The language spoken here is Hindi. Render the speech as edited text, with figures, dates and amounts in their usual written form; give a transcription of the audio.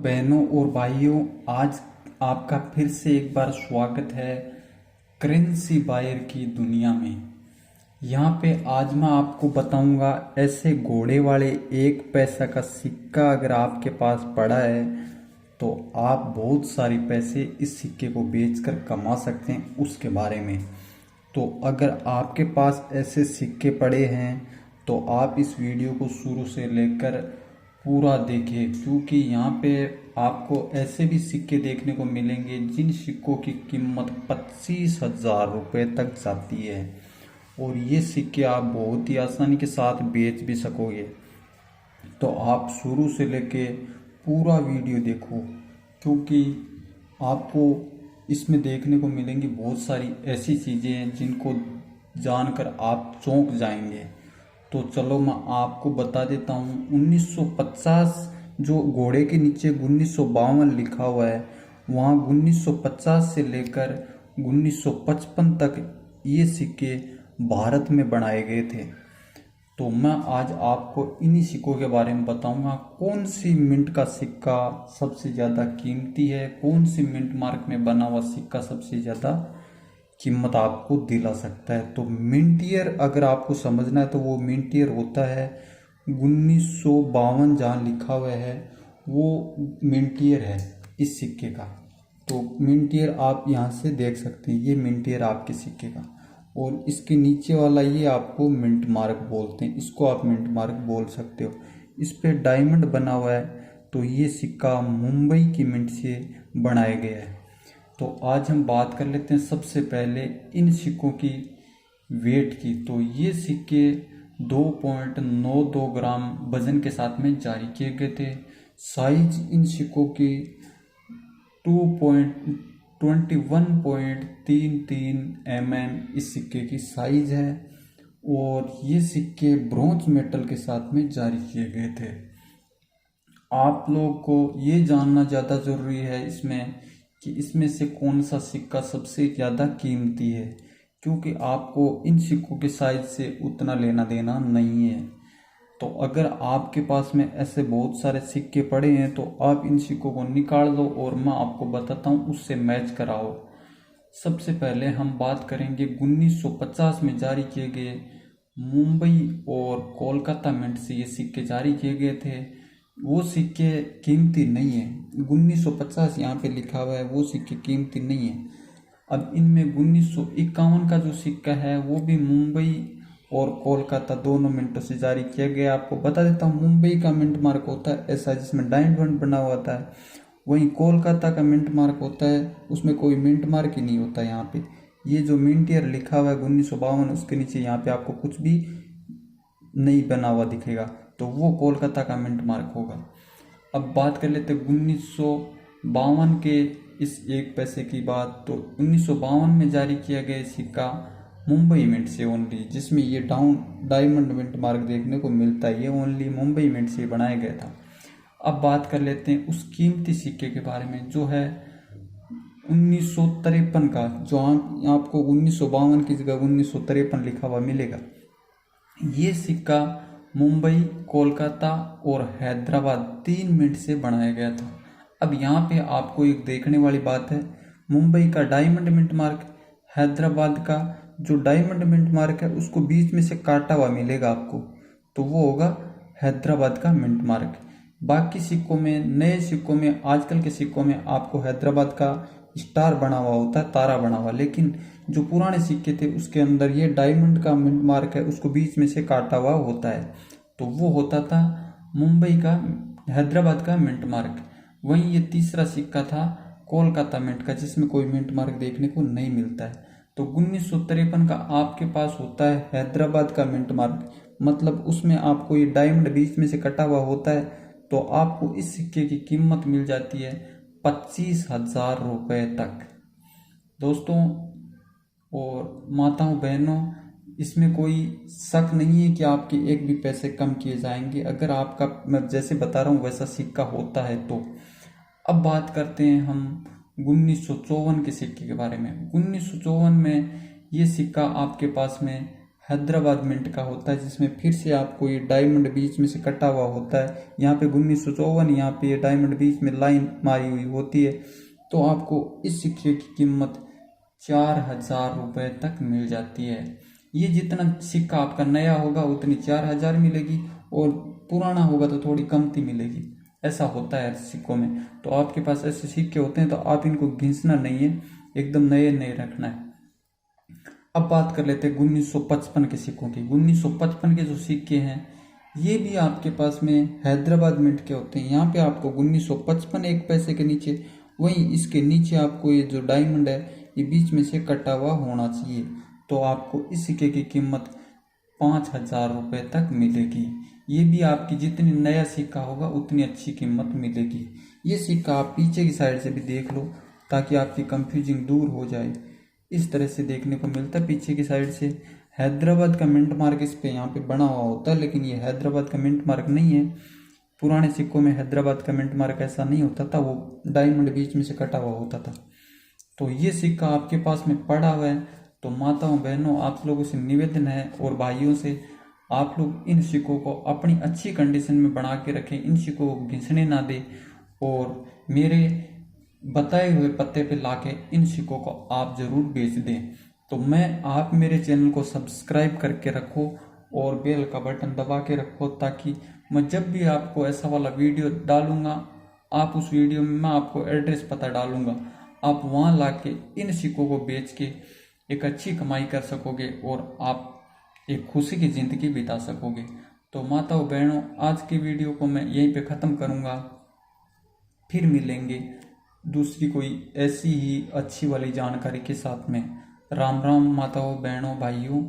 बहनों और भाइयों, आज आपका फिर से एक बार स्वागत है करेंसी बायर की दुनिया में। यहाँ पे आज मैं आपको बताऊंगा ऐसे घोड़े वाले 1 पैसा का सिक्का अगर आपके पास पड़ा है तो आप बहुत सारे पैसे इस सिक्के को बेचकर कमा सकते हैं उसके बारे में। तो अगर आपके पास ऐसे सिक्के पड़े हैं तो आप इस वीडियो को शुरू से लेकर पूरा देखें, क्योंकि यहाँ पे आपको ऐसे भी सिक्के देखने को मिलेंगे जिन सिक्कों की कीमत 25,000 रुपये तक जाती है और ये सिक्के आप बहुत ही आसानी के साथ बेच भी सकोगे। तो आप शुरू से लेके पूरा वीडियो देखो, क्योंकि आपको इसमें देखने को मिलेंगी बहुत सारी ऐसी चीज़ें हैं जिनको जानकर आप चौंक जाएंगे। तो चलो मैं आपको बता देता हूँ। 1950 जो घोड़े के नीचे 1952 लिखा हुआ है, वहाँ 1950 से लेकर 1955 तक ये सिक्के भारत में बनाए गए थे। तो मैं आज आपको इन्हीं सिक्कों के बारे में बताऊंगा। कौन सी मिंट का सिक्का सबसे ज़्यादा कीमती है, कौन सी मिंट मार्क में बना हुआ सिक्का सबसे ज़्यादा कीमत आपको दिला सकता है। तो मिंट ईयर अगर आपको समझना है तो वो मिंट ईयर होता है 1952, जहाँ लिखा हुआ है वो मिंट ईयर है इस सिक्के का। तो मिंट ईयर आप यहाँ से देख सकते हैं, ये मिंट ईयर आपके सिक्के का। और इसके नीचे वाला ये आपको मिंट मार्क बोलते हैं, इसको आप मिंट मार्क बोल सकते हो। इस पे डायमंड बना हुआ है, तो ये सिक्का मुंबई की मिंट से बनाया गया है। तो आज हम बात कर लेते हैं सबसे पहले इन सिक्कों की वेट की। तो ये सिक्के 2.92 ग्राम वजन के साथ में जारी किए गए थे। साइज इन सिक्कों की 21.33 mm इस सिक्के की साइज है और ये सिक्के ब्रॉन्ज मेटल के साथ में जारी किए गए थे। आप लोग को ये जानना ज़्यादा ज़रूरी है इसमें कि इसमें से कौन सा सिक्का सबसे ज़्यादा कीमती है, क्योंकि आपको इन सिक्कों के साइज से उतना लेना देना नहीं है। तो अगर आपके पास में ऐसे बहुत सारे सिक्के पड़े हैं तो आप इन सिक्कों को निकाल दो और मैं आपको बताता हूँ उससे मैच कराओ। सबसे पहले हम बात करेंगे 1950 में जारी किए गए मुंबई और कोलकाता मिंट से ये सिक्के जारी किए गए थे। वो सिक्के कीमती नहीं है, 1950 यहाँ पे लिखा हुआ है, वो सिक्के कीमती नहीं है। अब इनमें 1951 का जो सिक्का है वो भी मुंबई और कोलकाता दोनों मिंटों से जारी किया गया। आपको बता देता हूँ, मुंबई का मिंट मार्क होता है ऐसा जिसमें डायमंड बना हुआ होता है, वहीं कोलकाता का मिंट मार्क होता है उसमें कोई मिंट मार्क ही नहीं होता। यहाँ पे ये जो मिंट ईयर लिखा हुआ है 1952, उसके नीचे यहाँ पे आपको कुछ भी नहीं बना हुआ दिखेगा, तो वो कोलकाता का मिंट मार्क होगा। अब बात कर लेते हैं 1952 के इस 1 पैसे की बात। तो 1952 में जारी किया गया सिक्का मुंबई मिंट से ओनली, जिसमें ये डायमंड मिंट मार्क देखने को मिलता है, ये ओनली मुंबई मिंट से बनाया गया था। अब बात कर लेते हैं उस कीमती सिक्के के बारे में जो है 1953 का, जो आपको 1952 की जगह 1953 लिखा हुआ मिलेगा। ये सिक्का मुंबई, कोलकाता और हैदराबाद 3 मिंट से बनाया गया था। अब यहाँ पे आपको एक देखने वाली बात है, मुंबई का डायमंड मिंट मार्क, हैदराबाद का जो डायमंड मिंट मार्क है उसको बीच में से काटा हुआ मिलेगा आपको, तो वो होगा हैदराबाद का मिंट मार्क। बाकी सिक्कों में, नए सिक्कों में, आजकल के सिक्कों में आपको हैदराबाद का स्टार बना हुआ होता है, तारा बना हुआ, लेकिन जो पुराने सिक्के थे उसके अंदर ये डायमंड का मिंट मार्क है, उसको बीच में से काटा हुआ होता है, तो वो होता था मुंबई का, हैदराबाद का मिंट मार्क। वहीं ये तीसरा सिक्का था कोलकाता मिंट का, जिसमें कोई मिंट मार्क देखने को नहीं मिलता है। तो 1953 का आपके पास होता है हैदराबाद का मिंट मार्क, मतलब उसमें आपको ये डायमंड बीच में से कटा हुआ होता है, तो आपको इस सिक्के की कीमत मिल जाती है 25,000 रुपये तक। दोस्तों और माताओं बहनों, इसमें कोई शक नहीं है कि आपके एक भी पैसे कम किए जाएंगे अगर आपका, मैं जैसे बता रहा हूँ वैसा सिक्का होता है तो। अब बात करते हैं हम 1954 के सिक्के के बारे में। 1954 में ये सिक्का आपके पास में हैदराबाद मिंट का होता है, जिसमें फिर से आपको ये डायमंड बीच में से कटा हुआ होता है। यहाँ पे 1954, यहाँ पे ये डायमंड बीच में लाइन मारी हुई होती है। तो आपको इस सिक्के की कीमत 4,000 रुपये तक मिल जाती है। ये जितना सिक्का आपका नया होगा उतनी 4,000 मिलेगी, और पुराना होगा तो थोड़ी कमती मिलेगी। ऐसा होता है सिक्कों में। तो आपके पास ऐसे सिक्के होते हैं तो आप इनको घिसना नहीं है, एकदम नए नए रखना है। अब बात कर लेते हैं 1955 के सिक्कों की। 1955 के जो सिक्के हैं ये भी आपके पास में हैदराबाद मिंट के होते हैं। यहाँ पे आपको 1955 एक पैसे के नीचे, वहीं इसके नीचे आपको ये जो डायमंड है ये बीच में से कटा हुआ होना चाहिए। तो आपको इस सिक्के की कीमत 5,000 रुपये तक मिलेगी। ये भी आपकी जितनी नया सिक्का होगा उतनी अच्छी कीमत मिलेगी। ये सिक्का आप पीछे की साइड से भी देख लो ताकि आपकी कंफ्यूजिंग दूर हो जाए। इस तरह से देखने को मिलता है पीछे की साइड से। हैदराबाद का मिंट मार्क इस पे यहाँ पे बना हुआ होता है, लेकिन ये हैदराबाद का मिंट मार्क नहीं है। पुराने सिक्कों में हैदराबाद का मिंट मार्क ऐसा नहीं होता था, वो डायमंड बीच में से कटा हुआ होता था। तो ये सिक्का आपके पास में पड़ा हुआ है, तो माताओं बहनों आप लोगों से निवेदन है, और भाइयों से, आप लोग इन सिक्कों को अपनी अच्छी कंडीशन में बना के रखें, इन सिक्कों को घिसने ना दें, और मेरे बताए हुए पते पे लाके इन सिक्कों को आप जरूर बेच दें। तो आप मेरे चैनल को सब्सक्राइब करके रखो और बेल का बटन दबा के रखो, ताकि मैं जब भी आपको ऐसा वाला वीडियो डालूंगा, आप उस वीडियो में मैं आपको एड्रेस पता डालूंगा, आप वहाँ लाके इन सिक्कों को बेच के एक अच्छी कमाई कर सकोगे और आप एक खुशी की ज़िंदगी बिता सकोगे। तो माताओं बहनों, आज की वीडियो को मैं यहीं पे ख़त्म करूँगा। फिर मिलेंगे दूसरी कोई ऐसी ही अच्छी वाली जानकारी के साथ में। राम राम माताओं बहनों भाइयों।